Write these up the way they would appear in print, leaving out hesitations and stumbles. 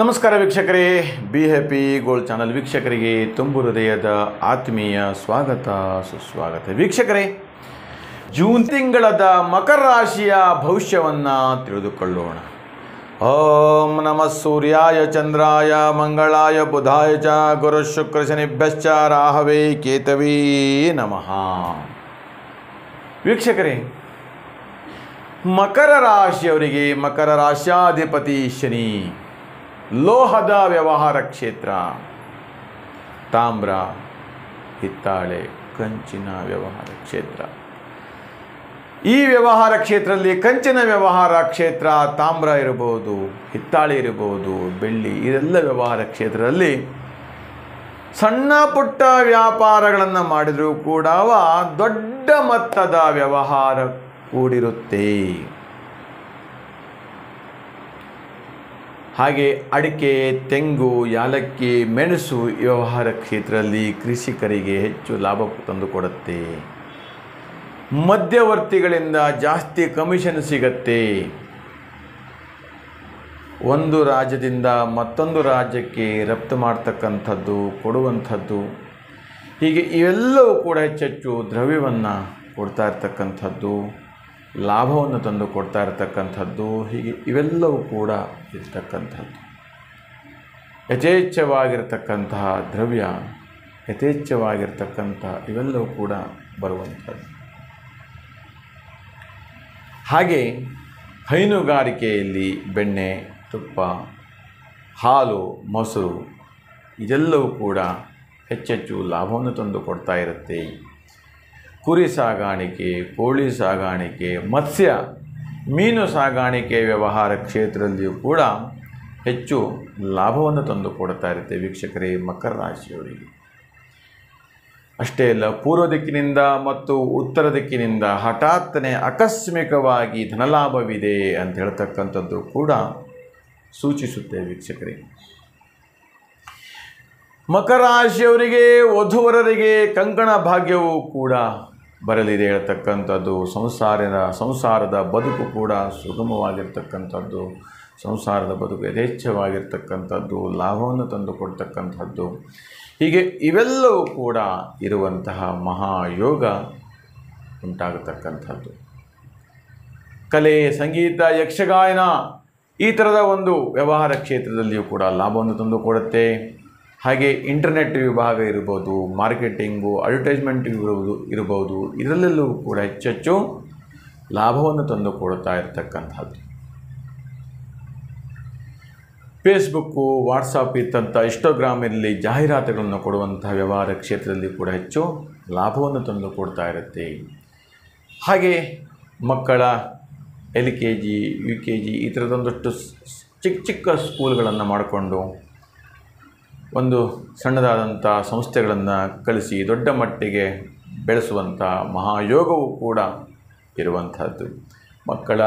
ನಮಸ್ಕಾರ ವೀಕ್ಷಕರೇ, be happy gold channel ವೀಕ್ಷಕರಿಗೆ ತುಂಬು ಹೃದಯದ ಆತ್ಮೀಯ ಸ್ವಾಗತ ಸುಸ್ವಾಗತ. ವೀಕ್ಷಕರೇ, ಜೂನ್ ತಿಂಗಳದ ಮಕರ ರಾಶಿಯ ಭವಿಷ್ಯವನ್ನು ತಿಳಿದುಕೊಳ್ಳೋಣ. ಓಂ ನಮಃ ಸೂರ್ಯಾಯ ಚಂದ್ರಾಯ ಮಂಗಳಾಯ ಬುಧಾಯ ಚ ಗುರು ಶುಕ್ರ ಶನಿಭ್ಯಶ್ಚ ರಾಹವೇ ಕೇತವೇ ನಮಃ. ವೀಕ್ಷಕರೇ, ಮಕರ ರಾಶಿಯವರಿಗೆ ಮಕರ ರಾಶ್ಯಾಧಿಪತಿ ಶನಿ, ಲೋಹದ ವ್ಯವಹಾರ ಕ್ಷೇತ್ರ, ತಾಮ್ರ, ಹಿತ್ತಾಳೆ, ಕಂಚಿನ ವ್ಯವಹಾರ ಕ್ಷೇತ್ರ. ಈ ವ್ಯವಹಾರ ಕ್ಷೇತ್ರದಲ್ಲಿ ಕಂಚಿನ ವ್ಯವಹಾರ ಕ್ಷೇತ್ರ, ತಾಮ್ರ ಇರಬಹುದು, ಹಿತ್ತಾಳೆ ಇರಬಹುದು, ಬೆಳ್ಳಿ, ಇದೆಲ್ಲ ವ್ಯವಹಾರ ಕ್ಷೇತ್ರದಲ್ಲಿ ಸಣ್ಣ ಪುಟ್ಟ ವ್ಯಾಪಾರಗಳನ್ನು ಮಾಡಿದರೂ ಕೂಡ ದೊಡ್ಡ ಮೊತ್ತದ ವ್ಯವಹಾರ ಕೂಡಿರುತ್ತೆ. ಹಾಗೆ ಅಡಿಕೆ, ತೆಂಗು, ಯಾಲಕ್ಕಿ, ಮೆಣಸು ವ್ಯವಹಾರ ಕ್ಷೇತ್ರದಲ್ಲಿ ಕೃಷಿಕರಿಗೆ ಹೆಚ್ಚು ಲಾಭ ತಂದುಕೊಡುತ್ತೆ. ಮಧ್ಯವರ್ತಿಗಳಿಂದ ಜಾಸ್ತಿ ಕಮಿಷನ್ ಸಿಗತ್ತೆ. ಒಂದು ರಾಜ್ಯದಿಂದ ಮತ್ತೊಂದು ರಾಜ್ಯಕ್ಕೆ ರಫ್ತು ಮಾಡ್ತಕ್ಕಂಥದ್ದು, ಕೊಡುವಂಥದ್ದು, ಹೀಗೆ ಇವೆಲ್ಲವೂ ಕೂಡ ಹೆಚ್ಚೆಚ್ಚು ದ್ರವ್ಯವನ್ನು ಕೊಡ್ತಾ ಇರ್ತಕ್ಕಂಥದ್ದು, ಲಾಭವನ್ನು ತಂದು ಕೊಡ್ತಾ ಇರತಕ್ಕಂಥದ್ದು, ಹೀಗೆ ಇವೆಲ್ಲವೂ ಕೂಡ ಇರ್ತಕ್ಕಂಥದ್ದು. ಯಥೇಚ್ಛವಾಗಿರ್ತಕ್ಕಂತಹ ದ್ರವ್ಯ, ಯಥೇಚ್ಛವಾಗಿರ್ತಕ್ಕಂಥ ಇವೆಲ್ಲವೂ ಕೂಡ ಬರುವಂಥದ್ದು. ಹಾಗೆ ಹೈನುಗಾರಿಕೆಯಲ್ಲಿ ಬೆಣ್ಣೆ, ತುಪ್ಪ, ಹಾಲು, ಮೊಸರು ಇದೆಲ್ಲವೂ ಕೂಡ ಹೆಚ್ಚೆಚ್ಚು ಲಾಭವನ್ನು ತಂದು ಕೊಡ್ತಾ ಇರುತ್ತೆ. ಕುರಿ ಸಾಗಾಣಿಕೆ, ಕೋಳಿ ಸಾಗಾಣಿಕೆ, ಮತ್ಸ್ಯ, ಮೀನು ಸಾಗಾಣಿಕೆ ವ್ಯವಹಾರ ಕ್ಷೇತ್ರದಲ್ಲಿಯೂ ಕೂಡ ಹೆಚ್ಚು ಲಾಭವನ್ನು ತಂದು ಕೊಡ್ತಾ ಇರುತ್ತೆ ವೀಕ್ಷಕರೇ ಮಕರ ರಾಶಿಯವರಿಗೆ. ಅಷ್ಟೇ ಅಲ್ಲ, ಪೂರ್ವ ದಿಕ್ಕಿನಿಂದ ಮತ್ತು ಉತ್ತರ ದಿಕ್ಕಿನಿಂದ ಹಠಾತ್ತನೆ ಆಕಸ್ಮಿಕವಾಗಿ ಧನಲಾಭವಿದೆ ಅಂತ ಹೇಳ್ತಕ್ಕಂಥದ್ದು ಕೂಡ ಸೂಚಿಸುತ್ತೆ ವೀಕ್ಷಕರೇ. ಮಕರ ರಾಶಿಯವರಿಗೆ ವಧುವರರಿಗೆ ಕಂಕಣ ಭಾಗ್ಯವೂ ಕೂಡ ಬರಲಿದೆ ಹೇಳ್ತಕ್ಕಂಥದ್ದು. ಸಂಸಾರದ ಬದುಕು ಕೂಡ ಸುಗಮವಾಗಿರ್ತಕ್ಕಂಥದ್ದು, ಸಂಸಾರದ ಬದುಕು ಯಥೇಚ್ಛವಾಗಿರ್ತಕ್ಕಂಥದ್ದು, ಲಾಭವನ್ನು ತಂದು ಕೊಡ್ತಕ್ಕಂಥದ್ದು, ಹೀಗೆ ಇವೆಲ್ಲವೂ ಕೂಡ ಇರುವಂತಹ ಮಹಾಯೋಗ ಉಂಟಾಗತಕ್ಕಂಥದ್ದು. ಕಲೆ, ಸಂಗೀತ, ಯಕ್ಷಗಾಯನ ಈ ಥರದ ಒಂದು ವ್ಯವಹಾರ ಕ್ಷೇತ್ರದಲ್ಲಿಯೂ ಕೂಡ ಲಾಭವನ್ನು ತಂದು ಕೊಡುತ್ತೆ. ಹಾಗೆ ಇಂಟರ್ನೆಟ್ ವಿಭಾಗ ಇರ್ಬೋದು, ಮಾರ್ಕೆಟಿಂಗು, ಅಡ್ವರ್ಟೈಸ್ಮೆಂಟ್ ಇರ್ಬೋದು, ಇದರಲ್ಲೆಲ್ಲೂ ಕೂಡ ಹೆಚ್ಚೆಚ್ಚು ಲಾಭವನ್ನು ತಂದು ಕೊಡ್ತಾ ಇರತಕ್ಕಂಥದ್ದು. ಫೇಸ್ಬುಕ್ಕು, ವಾಟ್ಸಪ್ ಇತ್ತಂಥ ಇನ್ಸ್ಟಾಗ್ರಾಮ್ ಇರಲಿ, ಜಾಹೀರಾತುಗಳನ್ನು ಕೊಡುವಂತಹ ವ್ಯವಹಾರ ಕ್ಷೇತ್ರದಲ್ಲಿ ಕೂಡ ಹೆಚ್ಚು ಲಾಭವನ್ನು ತಂದು ಕೊಡ್ತಾ ಇರುತ್ತೆ. ಹಾಗೆ ಮಕ್ಕಳ LKG, UKG ಈ ಥರದೊಂದಷ್ಟು ಚಿಕ್ಕ ಸ್ಕೂಲ್ಗಳನ್ನು ಮಾಡಿಕೊಂಡು ಒಂದು ಸಣ್ಣದಾದಂಥ ಸಂಸ್ಥೆಗಳನ್ನು ಕಳಿಸಿ ದೊಡ್ಡ ಮಟ್ಟಿಗೆ ಬೆಳೆಸುವಂಥ ಮಹಾಯೋಗವೂ ಕೂಡ ಇರುವಂಥದ್ದು. ಮಕ್ಕಳ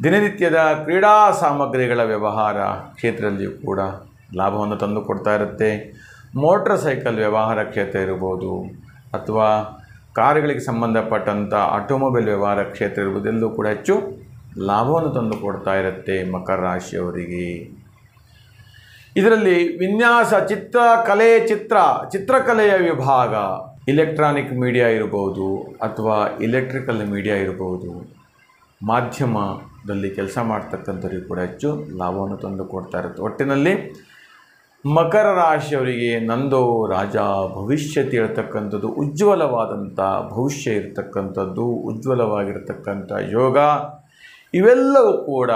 ದಿನನಿತ್ಯದ ಕ್ರೀಡಾ ಸಾಮಗ್ರಿಗಳ ವ್ಯವಹಾರ ಕ್ಷೇತ್ರದಲ್ಲಿಯೂ ಕೂಡ ಲಾಭವನ್ನು ತಂದು ಕೊಡ್ತಾ ಇರುತ್ತೆ. ಮೋಟ್ರ್ ಸೈಕಲ್ ವ್ಯವಹಾರ ಕ್ಷೇತ್ರ ಇರ್ಬೋದು, ಅಥವಾ ಕಾರುಗಳಿಗೆ ಸಂಬಂಧಪಟ್ಟಂಥ ಆಟೋಮೊಬೈಲ್ ವ್ಯವಹಾರ ಕ್ಷೇತ್ರ ಇರ್ಬೋದು, ಎಲ್ಲೂ ಕೂಡ ಹೆಚ್ಚು ಲಾಭವನ್ನು ತಂದು ಕೊಡ್ತಾ ಇರುತ್ತೆ ಮಕರ ರಾಶಿಯವರಿಗೆ. ಇದರಲ್ಲಿ ವಿನ್ಯಾಸ, ಚಿತ್ರಕಲೆ, ಚಿತ್ರಕಲೆಯ ವಿಭಾಗ, ಇಲೆಕ್ಟ್ರಾನಿಕ್ ಮೀಡಿಯಾ ಇರ್ಬೋದು ಅಥವಾ ಎಲೆಕ್ಟ್ರಿಕಲ್ ಮೀಡಿಯಾ ಇರ್ಬೋದು, ಮಾಧ್ಯಮದಲ್ಲಿ ಕೆಲಸ ಮಾಡ್ತಕ್ಕಂಥವ್ರಿಗೆ ಕೂಡ ಹೆಚ್ಚು ಲಾಭವನ್ನು ತಂದು ಕೊಡ್ತಾ ಇರುತ್ತೆ. ಒಟ್ಟಿನಲ್ಲಿ ಮಕರ ರಾಶಿಯವರಿಗೆ ನಂದೋ ರಾಜ ಭವಿಷ್ಯತಿ ಹೇಳ್ತಕ್ಕಂಥದ್ದು, ಉಜ್ವಲವಾದಂಥ ಭವಿಷ್ಯ ಇರತಕ್ಕಂಥದ್ದು, ಉಜ್ವಲವಾಗಿರ್ತಕ್ಕಂಥ ಯೋಗ ಇವೆಲ್ಲವೂ ಕೂಡ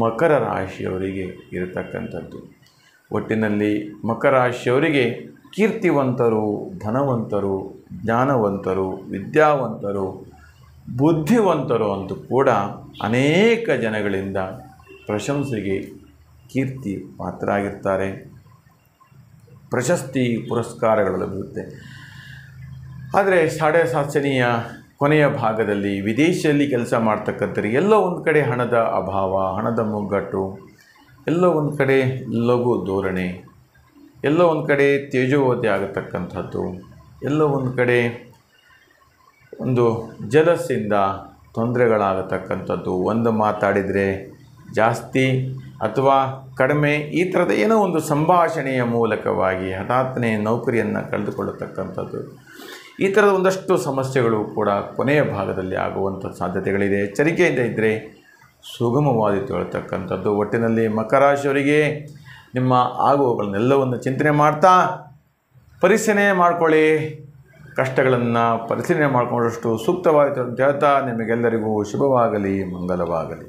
ಮಕರ ರಾಶಿಯವರಿಗೆ ಇರತಕ್ಕಂಥದ್ದು. ಒಟ್ಟಿನಲ್ಲಿ ಮಕರ ರಾಶಿಯವರಿಗೆ ಕೀರ್ತಿವಂತರು, ಧನವಂತರು, ಜ್ಞಾನವಂತರು, ವಿದ್ಯಾವಂತರು, ಬುದ್ಧಿವಂತರು ಅಂತೂ ಕೂಡ ಅನೇಕ ಜನಗಳಿಂದ ಪ್ರಶಂಸೆಗೆ ಕೀರ್ತಿ ಪಾತ್ರರಾಗಿರ್ತಾರೆ. ಪ್ರಶಸ್ತಿ ಪುರಸ್ಕಾರಗಳು ಬರುತ್ತೆ. ಆದರೆ ಸಾಡೆ ಸಾಸನೆಯ ಕೊನೆಯ ಭಾಗದಲ್ಲಿ ವಿದೇಶದಲ್ಲಿ ಕೆಲಸ ಮಾಡ್ತಕ್ಕಂಥವ್ರಿಗೆ ಎಲ್ಲೋ ಒಂದು ಕಡೆ ಹಣದ ಅಭಾವ, ಹಣದ ಮುಗ್ಗಟ್ಟು, ಎಲ್ಲೋ ಒಂದು ಕಡೆ ಲಘು ಧೋರಣೆ, ಎಲ್ಲೋ ಒಂದು ಕಡೆ ತೇಜೋವಧಿ ಆಗತಕ್ಕಂಥದ್ದು, ಎಲ್ಲೋ ಒಂದು ಕಡೆ ಒಂದು ಜಲಸ್ಸಿಂದ ತೊಂದರೆಗಳಾಗತಕ್ಕಂಥದ್ದು, ಒಂದು ಮಾತಾಡಿದರೆ ಜಾಸ್ತಿ ಅಥವಾ ಕಡಿಮೆ ಈ ಥರದ ಏನೋ ಒಂದು ಸಂಭಾಷಣೆಯ ಮೂಲಕವಾಗಿ ಹಠಾತ್ತನೆ ನೌಕರಿಯನ್ನು ಕಳೆದುಕೊಳ್ಳತಕ್ಕಂಥದ್ದು, ಈ ಥರದ ಒಂದಷ್ಟು ಸಮಸ್ಯೆಗಳು ಕೂಡ ಕೊನೆಯ ಭಾಗದಲ್ಲಿ ಆಗುವಂಥ ಸಾಧ್ಯತೆಗಳಿದೆ. ಎಚ್ಚರಿಕೆಯಿಂದ ಇದ್ದರೆ ಸುಗಮವಾಗಿ ತಿಳ್ತಕ್ಕಂಥದ್ದು. ಒಟ್ಟಿನಲ್ಲಿ ಮಕರ ರಾಶಿಯವರಿಗೆ ನಿಮ್ಮ ಆಗುವಗಳನ್ನೆಲ್ಲವನ್ನು ಚಿಂತನೆ ಮಾಡ್ತಾ ಪರಿಶೀಲನೆ ಮಾಡ್ಕೊಳ್ಳಿ. ಕಷ್ಟಗಳನ್ನು ಪರಿಶೀಲನೆ ಮಾಡಿಕೊಂಡಷ್ಟು ಸೂಕ್ತವಾಯಿತು ಅಂತ ಹೇಳ್ತಾ ನಿಮಗೆಲ್ಲರಿಗೂ ಶುಭವಾಗಲಿ, ಮಂಗಲವಾಗಲಿ.